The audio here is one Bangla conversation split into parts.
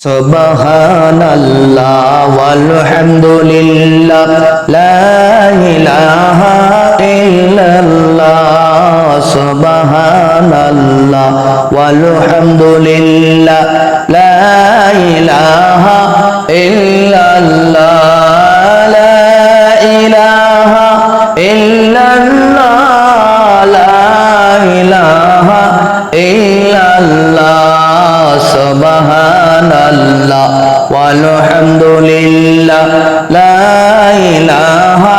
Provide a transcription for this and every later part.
সুবহানাল্লাহ ওয়ালহামদুলিল্লাহ লা ইলাহা ইল্লাল্লাহ সুবহানাল্লাহ ওয়ালহামদুলিল্লাহ লা ইলাহা ইল্লাল্লাহ লা ইলাহা ইল্লাল্লাহ লা ইলাহা ইল্লাল্লাহ সুবহানাল্লাহ ওয়ালহামদুলিল্লাহ লা ইলাহা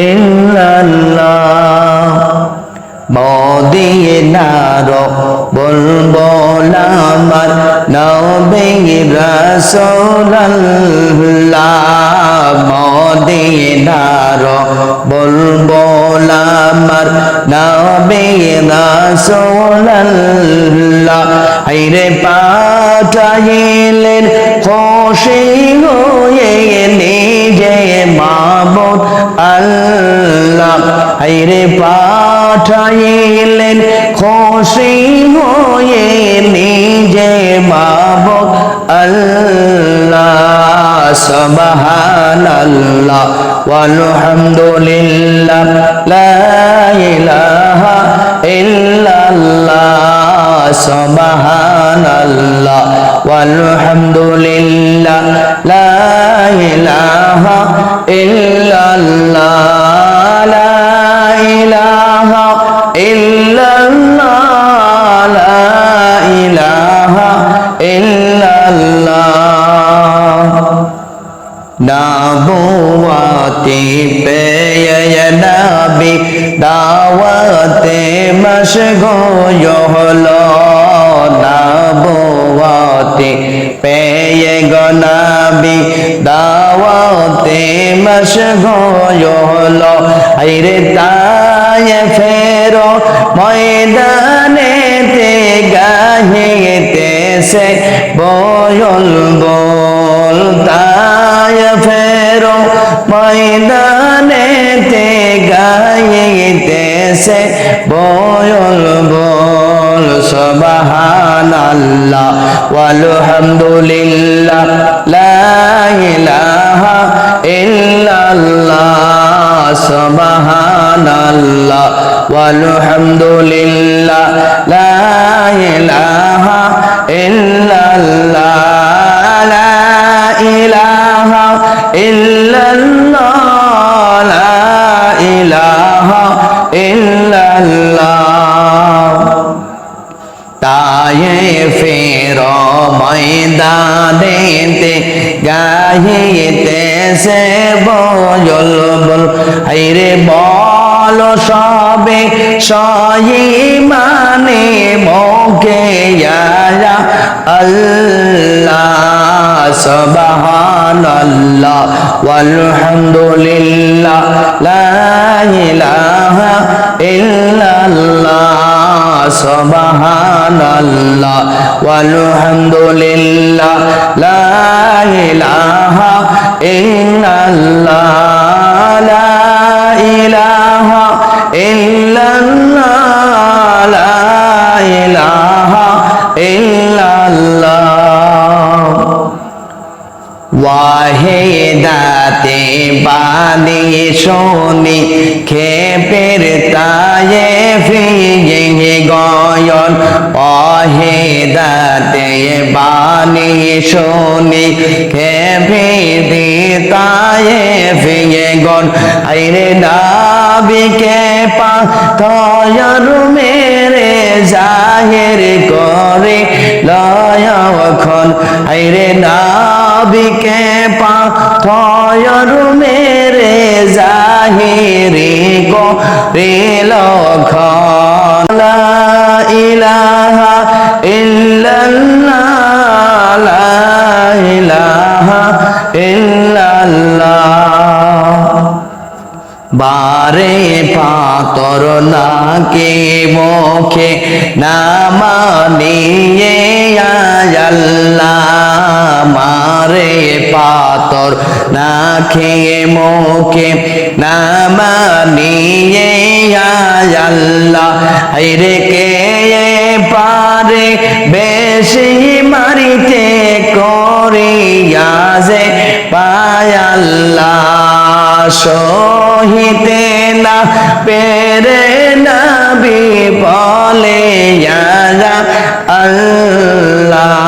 ইল্লাল্লাহ মদিনার বুলবুল আমার নবী রাসূলুল্লাহ মদিনার বুলবুল আমার নবী রাসূলুল্লাহ আইরে পাঠাইলেন খুশি হয়ে নিজে মাবুদ আল্লাহ আইরে পাঠাইলেন খুশি হয়ে নিজে মাবুদ আল্লাহ সুবহানাল্লাহ ওয়ালহামদুলিল্লাহ লা ইলাহা ইল্লাল্লাহ সুবহানাল্লাহ ওয়ালহামদুলিল্লাহ লা ইলাহা ইল্লাল্লাহ লা ইলাহা ইল্লাল্লাহ লা ইলাহা ইল্লাল্লাহ নবুওয়াতি পেয়ে নবী দাওয়াতে মশগুল হলো নবুওয়াতি পেয়ে গো নবী দাওয়াতে মশগুল হলো আইরে তায়েফের ময়দানেতে গাহিতেছে বুলবুল তায়েফের ময়দানেতে গাহিতেছে বুলবুল সুবহানাল্লাহ ওয়ালহামদুলিল্লাহ লা ইলাহা ইল্লাল্লাহ সুবহানাল্লাহ ওয়ালহামদুলিল্লাহ লা ইলাহা ইল্লাল্লাহ লা ইলাহা ইল্লাল্লাহ লা ইলাহা ইল্লাল্লাহ তায়েফের ময়দানেতে গাহিতেছে বুলবুল আইরে বল সবে সঈমানে মুখে ইয়া আল্লাহ সুবহানাল্লাহ ওয়ালহামদুলিল্লাহ লা ইলাহা ইল্লাল্লাহ সুবহানাল্লাহ ওয়ালহামদুলিল্লাহ লা ইলাহা ইল্লাল্লাহ লা ইলাহা ইল্লাল্লাহ লা ইলাহা ইল্লাল্লাহ ওয়াহিদাতে বানি শুনি খেপের তায়েফে গয়ন ওয়াহিদাতে বানি শুনি খেপের তায়েফে গন আইরে নবীকে পাথর মেরে জাহির করে লয়খন আইরে নবীকে পাথর মেরে জাহিরি করে লয়খন লা ইলাহা ইল্লাল্লাহ লা ইলাহা ইল্লাল্লাহ বারে পাথর নাকে মুখে না মানিয়ে আল্লাহ মারে পাথর না খেয়ে মুখে না মানিয়ে আল্লাহ হায়রে কে পারে বেশি মারিতে কোন যে পায় আল্লাহ সহিতে না পেরে নবী বলে ইয়া আল্লাহ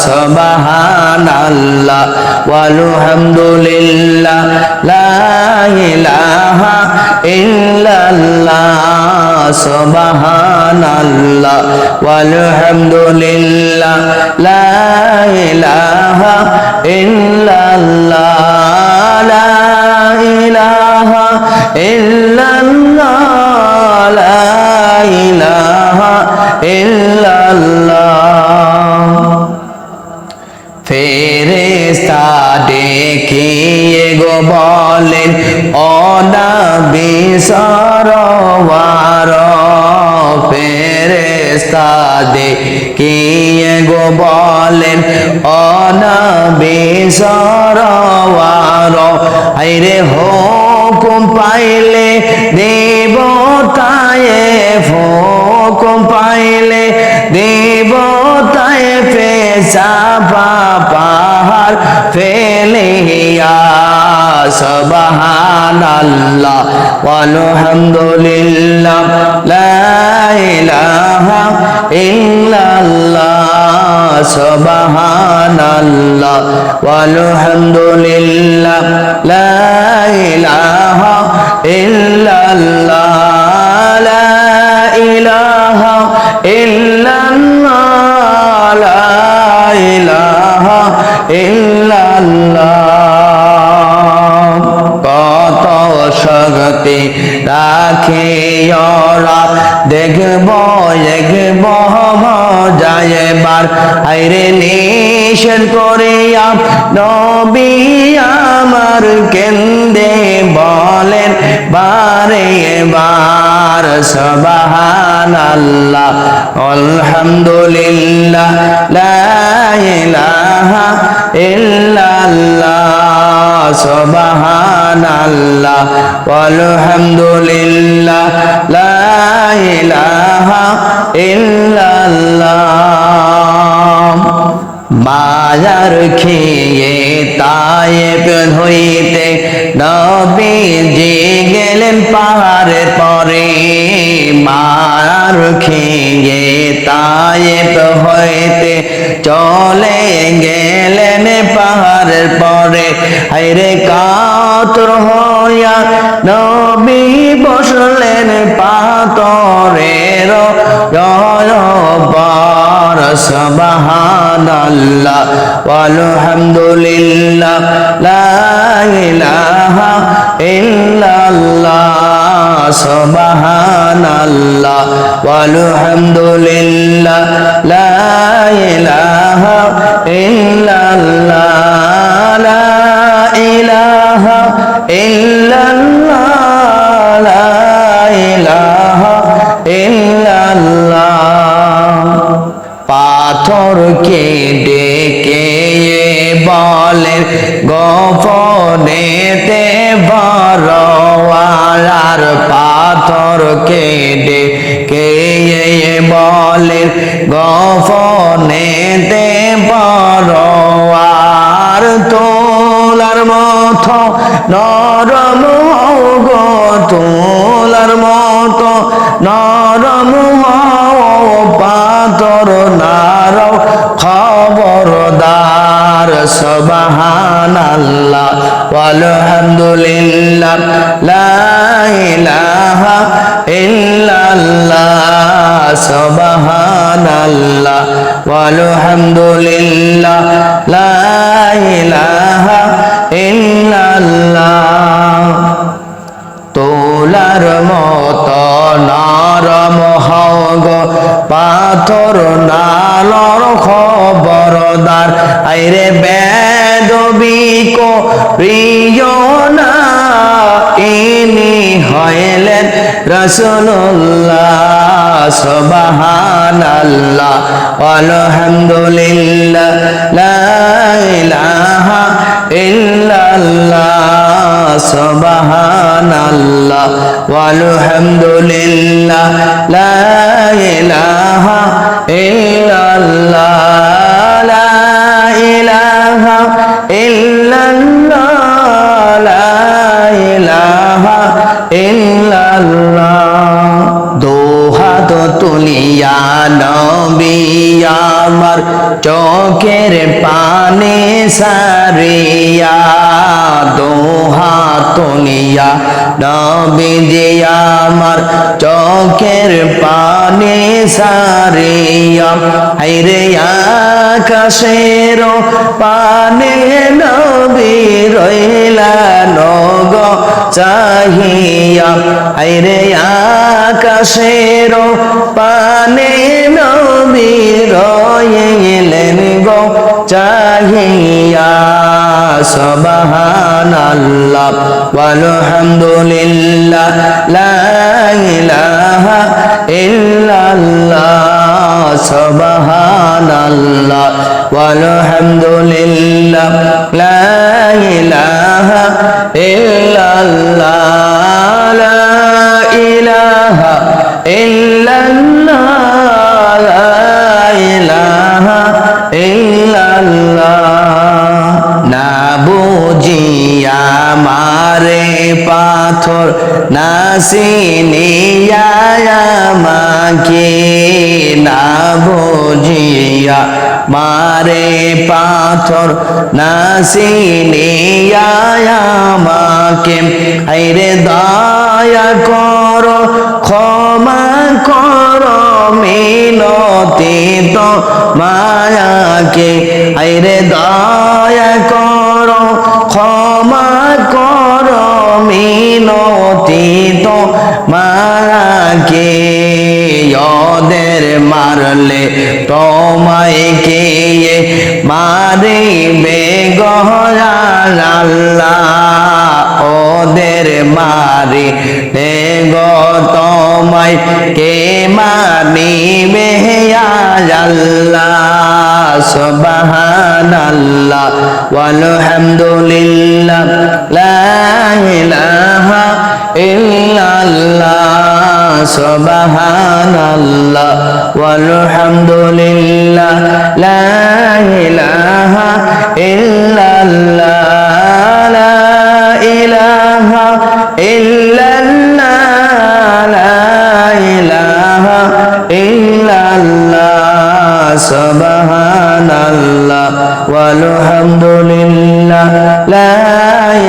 সুবহানাল্লাহ ওয়ালহামদুলিল্লাহ লা ইলাহা ইল্লাল্লাহ সুবহানাল্লাহ ওয়ালহামদুলিল্লাহ লা ইলাহা ইল্লাল্লাহ লা ইলাহা ইল্লাল্লাহ লা ইলাহা ইল্লাল্লাহ ফেরেশতা দেখিয়ে গো বলেন ও নবী সরওয়ার ফেরেশতা দেখিয়ে গো বলেন ও নবী সরওয়ার আইরে হুকুম পাইলে দেবতায় হুকুম পাইলে দেবতায় পেশাবা পাহাড় ফেলিয়া সুবহানাল্লাহ ওয়ালহামদুলিল্লাহ লা ইলাহা ইল্লাল্লাহ সুবহানাল্লাহ ওয়ালহামদুলিল্লাহ লা ইলাহা ইল্লাল্লাহ লা ইলাহা ইল্লাল্লাহ লা ইলাহা ইল্লাল্লাহ কত শক্তি রাখে ওরা দেখব যায়বার আইরে নিষেধ করিয়া নবী আমার কেন্দে বলেন বারে বার সুবহানাল্লাহ আলহামদুলিল্লাহ লা ইলাহা ইল্লাল্লাহ সুবহানাল্লাহ আলহামদুলিল্লাহ লা ইলাহা ইল্লাল্লাহ মায়ার খেয়ে তায়েব হইতে নবীজি গেলেন পাহাড়ের পরে মায়ার খেয়ে তায়েব হইতে চলে গেলেন পাহাড়ের পরে হায়রে কাতর হইয়া নবী বসলেন পাথরের জয়বার সুবহানাল্লাহ ওয়ালহামদুলিল্লাহ লা ইলাহা ইল্লাল্লাহ সুবহানাল্লাহ ওয়ালহামদুলিল্লাহ লা ইলাহা ইল্লাল্লাহ লা ইলাহা ইল্লাল্লাহ লা ইলাহা ইল্লাল্লাহ পাথরকে ডেকে বলেন গোপনেতে বড়ওয়ালার পাথরকে ডেকে বলেন গোপনেতে বড়ওয়ার তোলার মতো নরম গো তোলার মতো নরম পাথর নারও খবরদার সুবহানাল্লাহ ওয়ালহামদুলিল্লাহ লা ইলাহা ইল্লাল্লাহ সুবহানাল্লাহ ওয়ালহামদুলিল্লাহ লা ইলাহা ইল্লাল্লাহ তোলার মতো নরম হগ পাথর নালর খবরদার আইরে বেদবিক প্রিয় না ইনি হইলেন রাসূলুল্লাহ সুবহানাল্লাহ আলহামদুলিল্লাহ লা ইলাহা ইল্লাল্লাহ সুবহানাল্লাহ ওয়ালহামদুলিল্লাহ লা ইলাহা ইল্লাল্লাহ লা ইলাহা ইল্লাল্লাহ লা ইলাহা ইল্লাল্লাহ দুহাত তুলিয়া নবী আমার চোখের পানি সারিয়া দুহাত তুলিয়া নবীজি আমার চোখের পানি সারিয়া হায়রে আকাশের পানে নবী রইলা নগ চাহিয়া হায়রে আকাশের পানে নবী রইলেন গো চাহিয়া সুবহানাল্লাহ ওয়ালহামদুলিল্লাহ লা ইলাহা ইল্লাল্লাহ সুবহানাল্লাহ ওয়ালহামদুলিল্লাহ লা ইলাহা ইল্লাল্লাহ লা ইলাহা ইল্লাল্লাহ লা ইলাহা ইল্লাল্লাহ না বুঝিয়া মারে পাথর না চিনিয়া আমাকে না বুঝিয়া মারে পাথর না চিনিয়া আমাকে হায়রে দয়া করো ক্ষমা করো মিনতি তো মায়াকে হায়রে দয়া করো ক্ষমা করো মিনতি তো মায়াকে ওদের মারলে তোমায় কে মারিবে আল্লাহ ওদের মারি গো তোমায় কে মানিবে আল্লাহ সুবহানাল্লাহ ওয়ালহামদুলিল্লাহ লা ইলাহা ইল্লাল্লাহ সুবহানাল্লাহ ওয়ালহামদুলিল্লাহ লা ইলাহা ইল্লাল্লাহ লা ইলাহা ইল্লাল্লাহ লা ইলাহা ইল্লাল্লাহ সুবহানাল্লাহ ওয়ালহামদুলিল্লাহ লা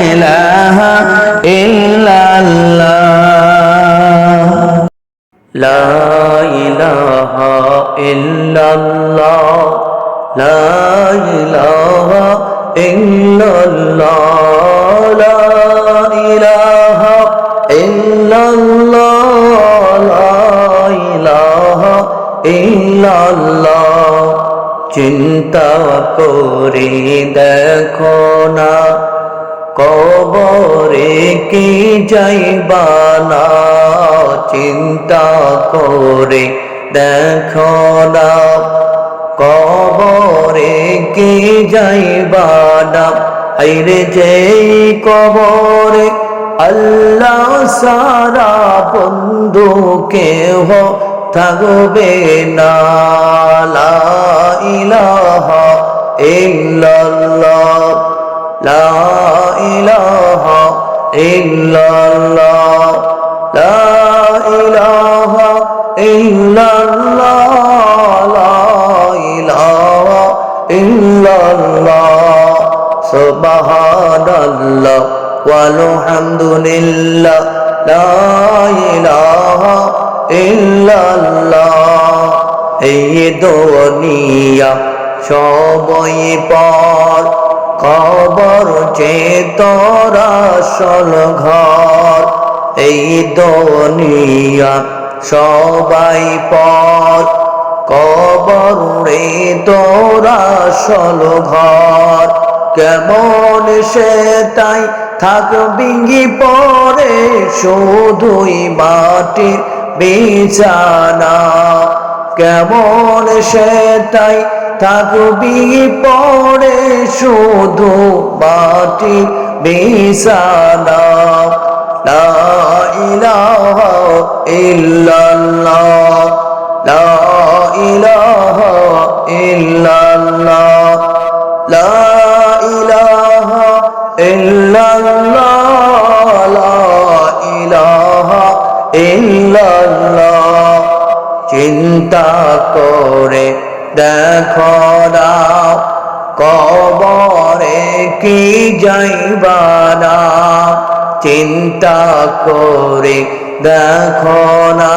ইলাহা ইল্লাল্লাহ লা ইলাহা ইল্লাল্লাহ লা ইলাহা ইল্লাল্লাহ লা ইলাহা ইল্লাল্লাহ লা ইলাহা ইল্লাল্লাহ চিন্তা করে দেখো না কবরে কি যাইবা না চিন্তা করে দেখো না কবরে কি যাইবা না আইরে যেই কবরে আল্লাহ সারা বন্ধু কেহ থাকবে না লা ইলাহা ইল্লাল্লাহ লা ইলাহা ইল্লাল্লাহ লা ইলাহা ইল্লাল্লাহ লা ইলাহা ইল্লাল্লাহ সুবহানাল্লাহ ওয়ালহামদুলিল্লাহ লা ইলাহা ইল্লাল্লাহ এই দুনিয়া সবই পর কবর যে তোরা আসল ঘর এই দুনিয়া সবাই পর কবর রে তোরা আসল ঘর কেমন সেটাই থাকবি পরে শুধুই মাটির বিছানা কেমন সেটাই থাকবি পরে শুধু মাটির বিছানা লা ইলাহা ইল্লাল্লাহ লা ইলাহা ইল্লাল্লাহ লা ইলাহা ইল্লাল্লাহ লা ইলাহা ইল্লাল্লাহ চিন্তা করে দেখো না কবরে কি যাইবা না চিন্তা করে দেখো না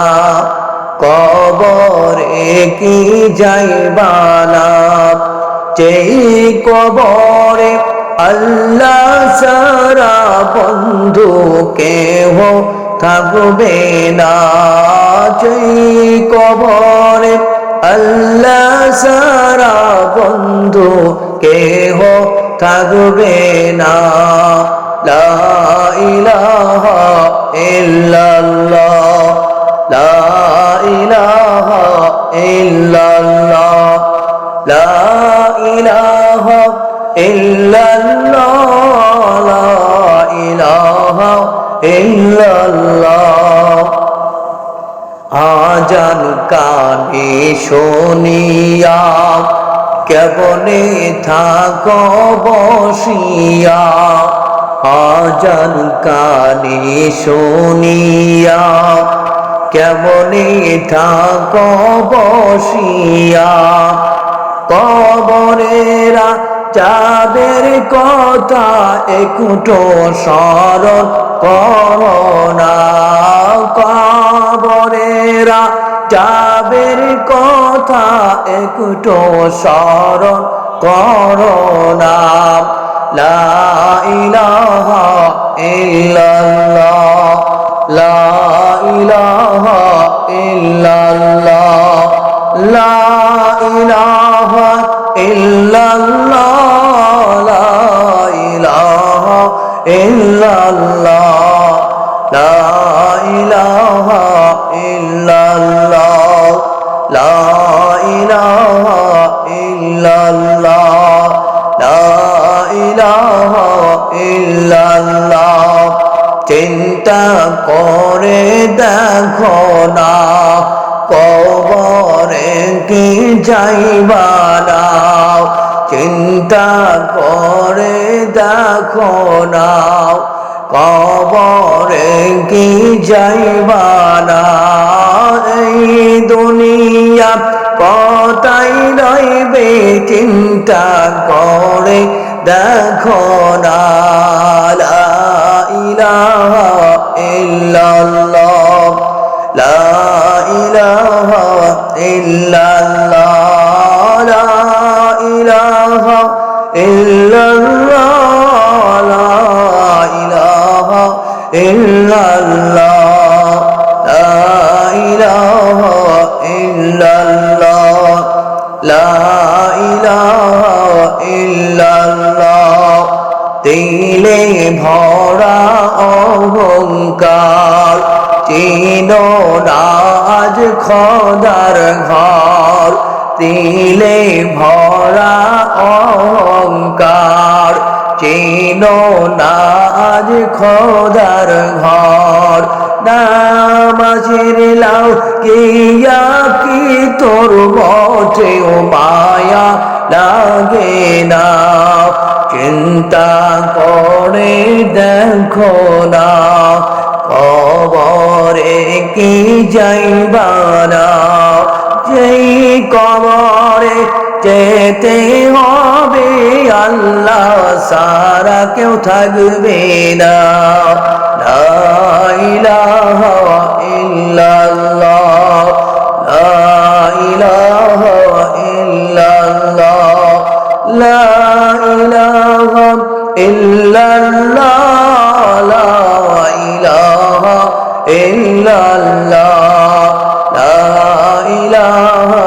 কবরে কি যাইবা না যেই কবরে আল্লাহ সারা বন্ধু কেহ থাকবে না যেই কবরে আল্লাহ সারা বন্ধু কেহ থাকবে না লা ইলাহা ইল্লাল্লাহ লা ইলাহা ইল্লাল্লাহ লা ইলাহা ইল্লাল্লাহ লা ইলাহা ইল্লাল্লাহ আজান কানে শুনিয়া কেবনে থাকো বসিয়া আজান কানে শুনিয়া কেবনে থাকো বসিয়া কবরেরা যাদের কথা একটু স্মরণ করো না কবরেরা যাদের কথা একটু স্মরণ করো না লা ইলাহা ইল্লাল্লাহ লা ইলাহা ইল্লাল্লাহ লা ইলাহা ইল্লাল্লাহ লা ইলাহা ইল্লাল্লাহ লা ইলাহা ইল্লাল্লাহ লা ইলাহা ইল্লাল্লাহ লা ইলাহা ইল্লাল্লাহ চিন্তা করে দেখো না কবরে কি যাইবা না চিন্তা করে দেখো না কবরে কি যাইবা না এই দুনিয়া কতাই রইবে চিন্তা করে দেখো না লা ইলাহা ইল্লাল্লাহ লা ইলাহা ইল্লাল্লাহ লা ইলাহা ইল্লাল্লাহ লা ইলাহা ইল্লাল্লাহ লা ইলাহা ইল্লাল্লাহ লা ইলাহা ইল্লাল্লাহ দিলে ভরা অহংকার চিনো না আজ খোদার ঘর দিলে ভরা অহংকার চিনো না আজ খোদার ঘর নামাজের লাউ কিয়া কি তোর মোটেও মায়া লাগে না চিন্তা করে দেখো না কবরে কি যাইবা না যেই কবরে যেতে হবে আল্লাহ সারা কেউ থাকবে না লা ইলাহা ইল্লাল্লাহ লা ইলাহা ইল্লাল্লাহ লা ইলাহা ইল্লাল্লাহ লা ইলাহা ইল্লাল্লাহ লা ইলাহা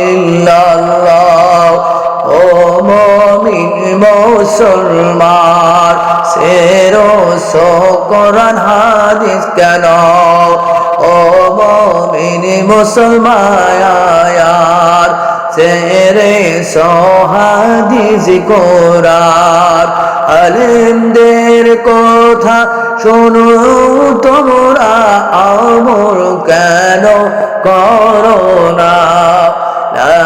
ইল্লাল্লাহ ও মুমিন মুসলমান সেরো কোরআন হাদিস কেন ও মুমিন মুসলমান সেরে হাদিস কোরআন আলেমদের কথা শোনো তোমরা আমল কেন করো না লা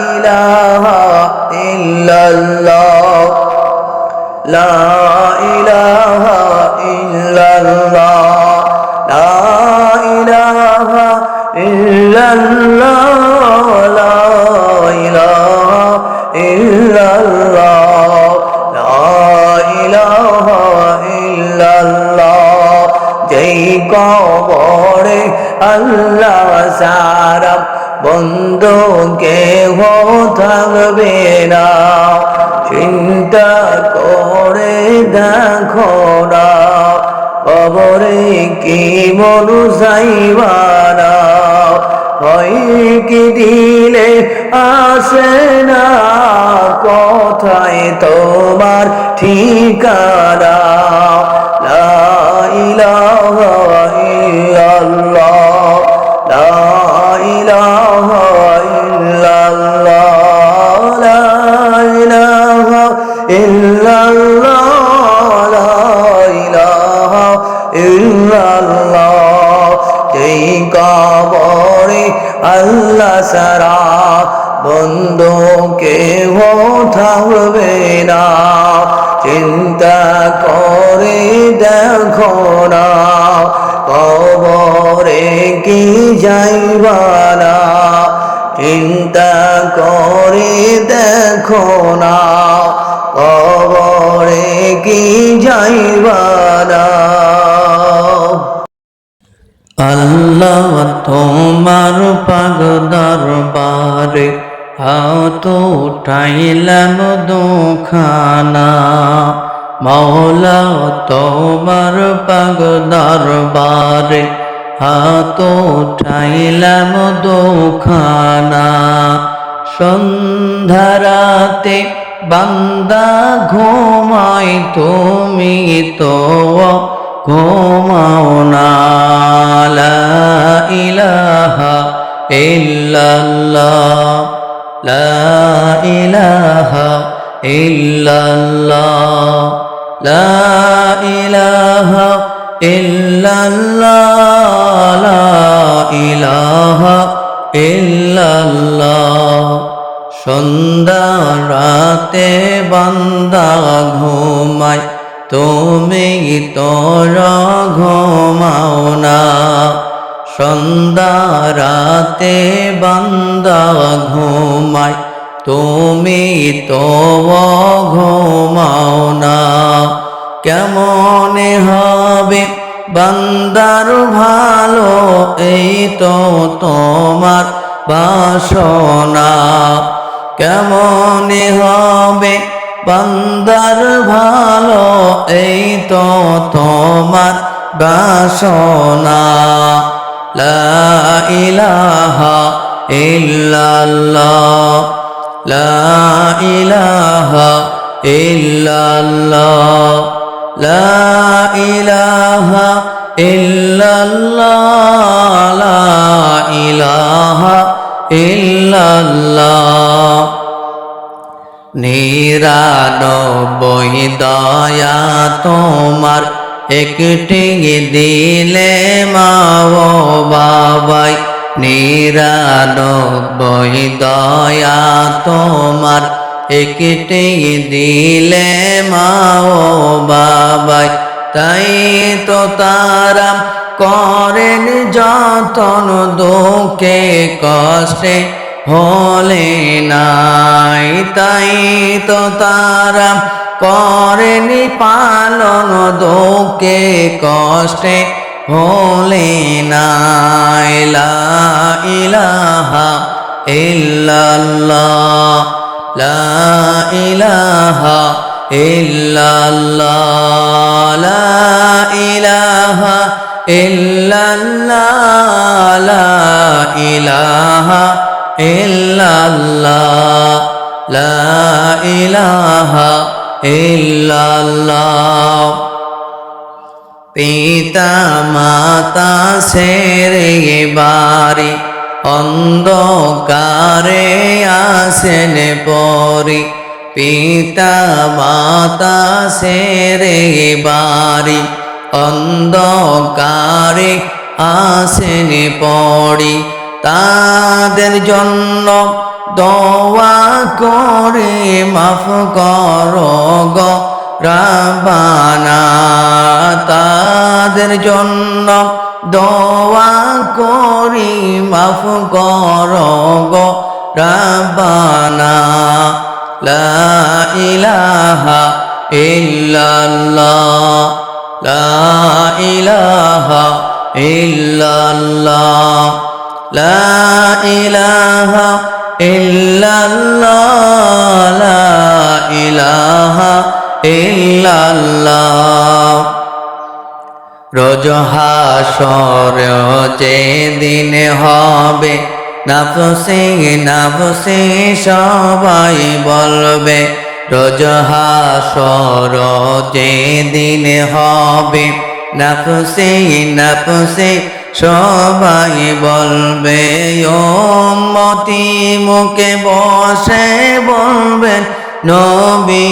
ইলাহা ইল্লাল্লাহ লা সারা বন্ধু কেহ থাকবে না। চিন্তা করে দেখো না কবরে কি মনু যাইবানা। হয় কি দিলে আসে না কোথায় তোমার ঠিকানা। লা ইলাহা ইল্লাল্লাহ, লা ইলাহা ইল্লাল্লাহ, লা ইলাহা ইল্লাল্লাহ, লা ইলাহা ইল্লাল্লাহ। এই কবরে আল্লাহ সারা বন্ধু কেহ থাকবে না। চিন্তা করে দেখো না কবরে কি যাইবানা। চিন্তা করে দেখো না কবরে কি যাইবানা। আল্লাহ তোমার পাক দরবারে হাত উঠাইলাম দুখানা। মৌলা তোমার পাক দরবারে হাত উঠাইলাম দুখানা। সন্ধ্যা রাতে বান্দা ঘুমাই তুমি তো ঘুমাও না। লা ইলাহা ইল্লাল্লাহ, লা ইলাহা ইল্লাল্লাহ, লা ইলাহা ইল্লাল্লাহ, লা ইলাহা ইল্লাল্লাহ। সন্ধ্যা রাতে বান্দা ঘুমায় তুমি তোর ঘুমাও না। সন্ধ্যা রাতে বান্দা ঘুমায় তুমি তো ঘুমাও না। কেমনে হবে বান্দার ভালো এই তো তোমার বাসনা। কেমনে হবে বান্দার ভালো এই তো তোমার বাসনা। লা ইলাহা ইল্লাল্লাহ, লা ইলাহা ইল্লাল্লাহ, লা ইলাহা ইল্লাল্লাহ, লা ইলাহা ইল্লাল্লাহ। 99 দয়া তোমার একটি দিলে মা ও বাবাই। 99 দয়া তোমার একটি দিলে মা ও বাবাই। তাই তো তারা করেন যতন দুঃখে কষ্টে হলে নাই। তাই তো তারা করেন পালন দুঃখে কষ্টে হলে নাই। লা ইলাহা ইল্লাল্লাহ, লা ইলাহা ইল্লাল্লাহ, লা ইলাহা ইল্লাল্লাহ, লা ইলাহা ইল্লাল্লাহ, লা ইলাহা ইল্লাল্লাহ। পিতা মাতা ছেড়ে বাড়ি অন্ধকারে আসেন পরি। পিতা মাতা ছেড়ে বাড়ি অন্ধকারে আসেন পড়ি। তাদের জন্য দোয়া করে মাফ করো গো রাব্বানা। তাদের জন্য দোয়া করি মাফ করো গো রাব্বানা। লা ইলাহা ইল্লাল্লাহ, লা ইলাহা ইল্লাল্লাহ, লা ইলাহা ইল্লাল্লাহ লা ইলাহা ইল্লাল্লাহ রোজ হাসর যেদিন হবে নাফসে নাফসে সবাই বলবে রোজ হাসর যেদিন হবে নাফসে নাফসে সবাই বলবে উম্মতি মুখে বসে বলবেন নবী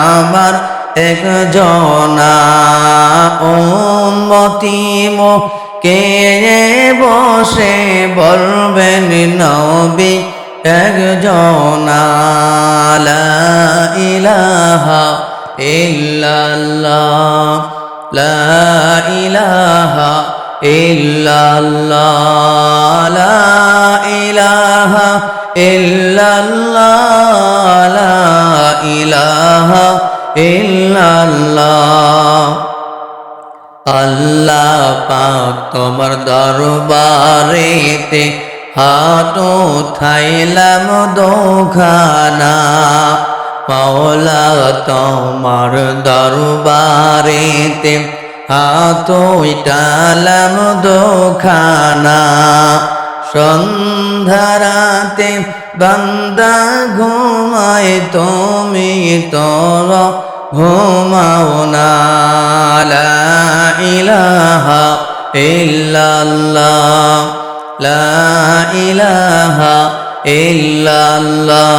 আমার একজনা উম্মতি মুখে বসে বলবেন নবী একজনা লা ইলাহা ইল্লাল্লাহ লা ইলাহা ইল্লাল্লাহ লা ইলাহা ইল্লাল্লাহ লা ইলাহা ইল্লাল্লাহ আল্লাহ পাক তোমার দরবারেতে হাত উঠাইলাম দুখানা মাওলা তোমার দরবারেতে হাত উঠাইলাম দুখানা সন্ধ্যারাতে বান্দা ঘুমায় তুমি তোর ঘুমাও না লা ইলাহা ইল্লাল্লাহ লা ইলাহা ইল্লাল্লাহ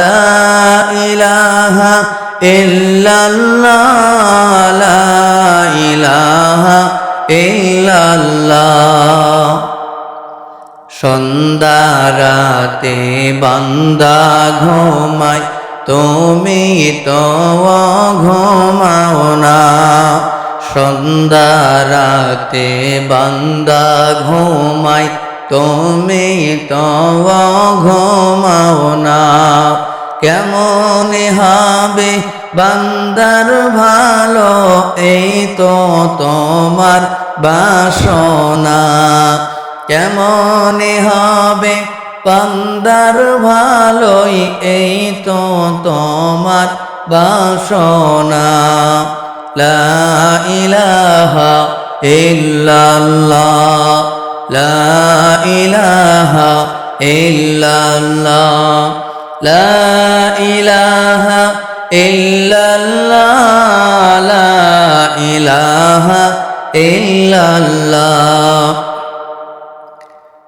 লা ইলাহা ইল্লাল্লাহ লা ইলাহা ইল্লাল্লাহ সন্ধ্যারাতে বান্দা ঘুমায় তুমি তো ঘুমাও না সন্ধ্যারাতে বান্দা ঘুমায় তুমি তো ঘুমাও না কেমন হবে বান্দার ভালো এই তো তোমার বাসনা কেমন হবে বান্দার ভালোই এই তো তোমার বাসনা লা ইলাহা ইল্লাল্লাহ লা ইলাহা ইল্লাল্লাহ লা ইলাহা ইল্লাল্লাহ লা ইলাহা ইল্লাল্লাহ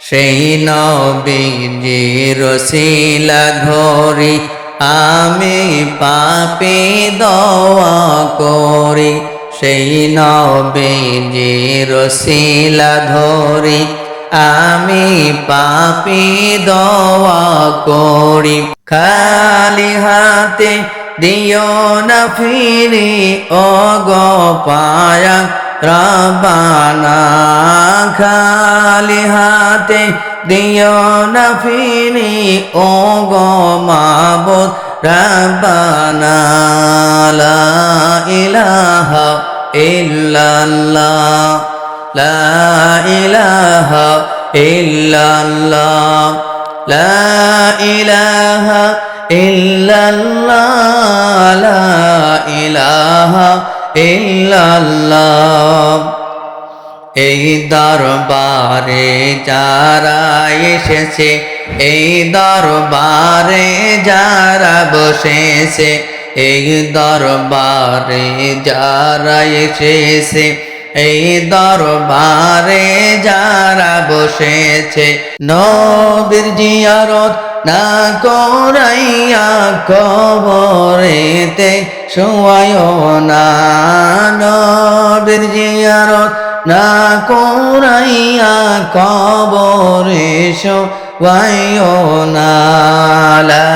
সেই নবীজির রসিলা ধরি আমি পাপী দোয়া করি সেই নবীজির রসিলা ধরি আমি পাপী দোয়া করি খালি হাতে দিও না ফিরি ও গো পায়া রব্বানা খালি হাতে দিও না ফিরি ও গো মাবুদ রব্বানা লা ইলাহা ইল্লাল্লাহ লা ইলাহা ইল্লাল্লাহ লা ইলাহা ইল্লাল্লাহ লা ইলাহা ইল্লাল্লাহ এই দরবারে যারা এসেছে এই দরবারে যারা বসেছে এই দরবারে যারা এসেছে এই দরবারে যারা বসেছে নবীর জিয়ারত না করাইয়া কবরেতে শোয়ায়ো না নবীর জিয়ারত না করাইয়া কবরে শোয়ায়ো না লা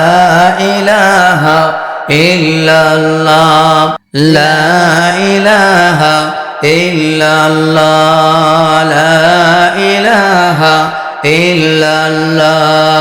ইলাহা ইল্লাল্লাহ লা ইলাহা ইল্লাল্লাহ লা ইলাহা ইল্লাল্লাহ